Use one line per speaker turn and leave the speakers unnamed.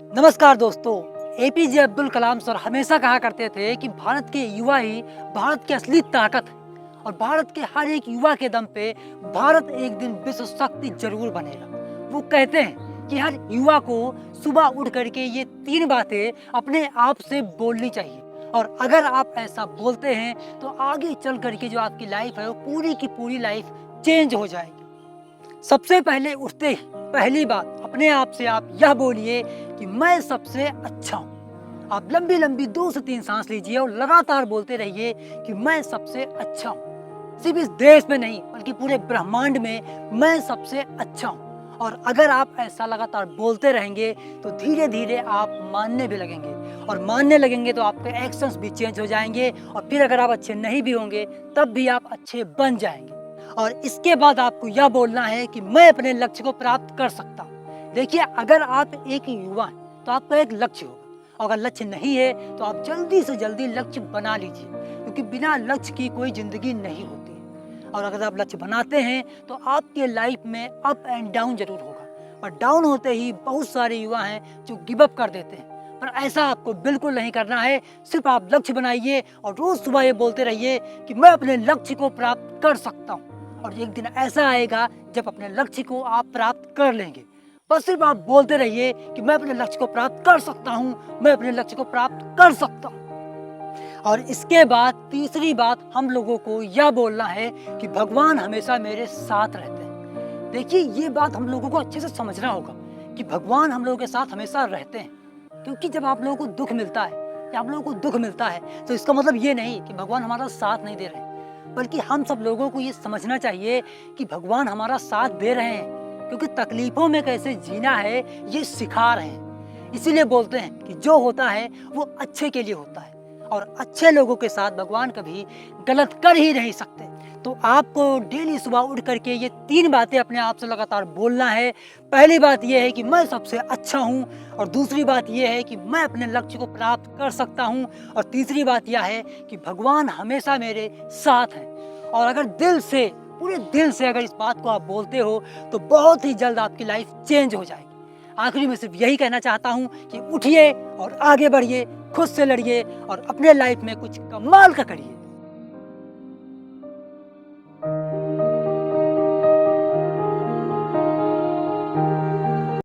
नमस्कार दोस्तों। APJ Abdul Kalam sir हमेशा कहा करते थे कि भारत के युवा ही भारत की असली ताकत है और भारत के हर एक युवा के दम पे भारत एक दिन विश्व शक्ति जरूर बनेगा। वो कहते हैं कि हर युवा को सुबह उठ करके ये 3 बातें अपने आप से बोलनी चाहिए और अगर आप ऐसा बोलते हैं तो आगे चल करके जो आपकी लाइफ है वो पूरी की पूरी लाइफ चेंज हो जाएगी। सबसे पहले उठते ही पहली बात अपने आप से आप यह बोलिए कि मैं सबसे अच्छा हूँ। आप लंबी लंबी 2 से 3 सांस लीजिए और लगातार बोलते रहिए कि मैं सबसे अच्छा हूँ। सिर्फ इस देश में नहीं बल्कि पूरे ब्रह्मांड में मैं सबसे अच्छा हूँ। और अगर आप ऐसा लगातार बोलते रहेंगे तो धीरे धीरे आप मानने भी लगेंगे और मानने लगेंगे तो आपके एक्शंस भी चेंज हो जाएंगे और फिर अगर आप अच्छे नहीं भी होंगे तब भी आप अच्छे बन जाएंगे। और इसके बाद आपको यह बोलना है कि मैं अपने लक्ष्य को प्राप्त कर सकता हूँ। देखिए, अगर आप एक युवा हैं तो आपका एक लक्ष्य होगा और अगर लक्ष्य नहीं है तो आप जल्दी से जल्दी लक्ष्य बना लीजिए, क्योंकि बिना लक्ष्य की कोई जिंदगी नहीं होती है। और अगर आप लक्ष्य बनाते हैं तो आपके लाइफ में अप एंड डाउन जरूर होगा, पर डाउन होते ही बहुत सारे युवा हैं जो गिव अप कर देते हैं। पर ऐसा आपको बिल्कुल नहीं करना है। सिर्फ आप लक्ष्य बनाइए और रोज सुबह ये बोलते रहिए कि मैं अपने लक्ष्य को प्राप्त कर सकता हूँ। और एक दिन ऐसा आएगा जब अपने लक्ष्य को आप प्राप्त कर लेंगे। बस सिर्फ आप बोलते रहिए कि मैं अपने लक्ष्य को प्राप्त कर सकता हूँ, मैं अपने लक्ष्य को प्राप्त कर सकता हूँ। और इसके बाद तीसरी बात हम लोगों को यह बोलना है कि भगवान हमेशा मेरे साथ रहते हैं। देखिए, ये बात हम लोगों को अच्छे से समझना होगा कि भगवान हम लोगों के साथ हमेशा रहते हैं। क्योंकि जब आप लोगों को दुख मिलता है या आप लोगों को दुख मिलता है तो इसका मतलब ये नहीं कि भगवान हमारा साथ नहीं दे रहे, बल्कि हम सब लोगों को ये समझना चाहिए कि भगवान हमारा साथ दे रहे हैं, क्योंकि तकलीफों में कैसे जीना है ये सिखा रहे हैं। इसीलिए बोलते हैं कि जो होता है वो अच्छे के लिए होता है और अच्छे लोगों के साथ भगवान कभी गलत कर ही नहीं सकते। तो आपको डेली सुबह उठ करके ये 3 बातें अपने आप से लगातार बोलना है। पहली बात ये है कि मैं सबसे अच्छा हूँ, और दूसरी बात ये है कि मैं अपने लक्ष्य को प्राप्त कर सकता हूँ, और तीसरी बात यह है कि भगवान हमेशा मेरे साथ हैं। और अगर दिल से, पूरे दिल से अगर इस बात को आप बोलते हो तो बहुत ही जल्द आपकी लाइफ चेंज हो जाएगी। आखिरी में सिर्फ यही कहना चाहता हूँ कि उठिए और आगे बढ़िए, खुद से लड़िए और अपने लाइफ में कुछ कमाल का करिए।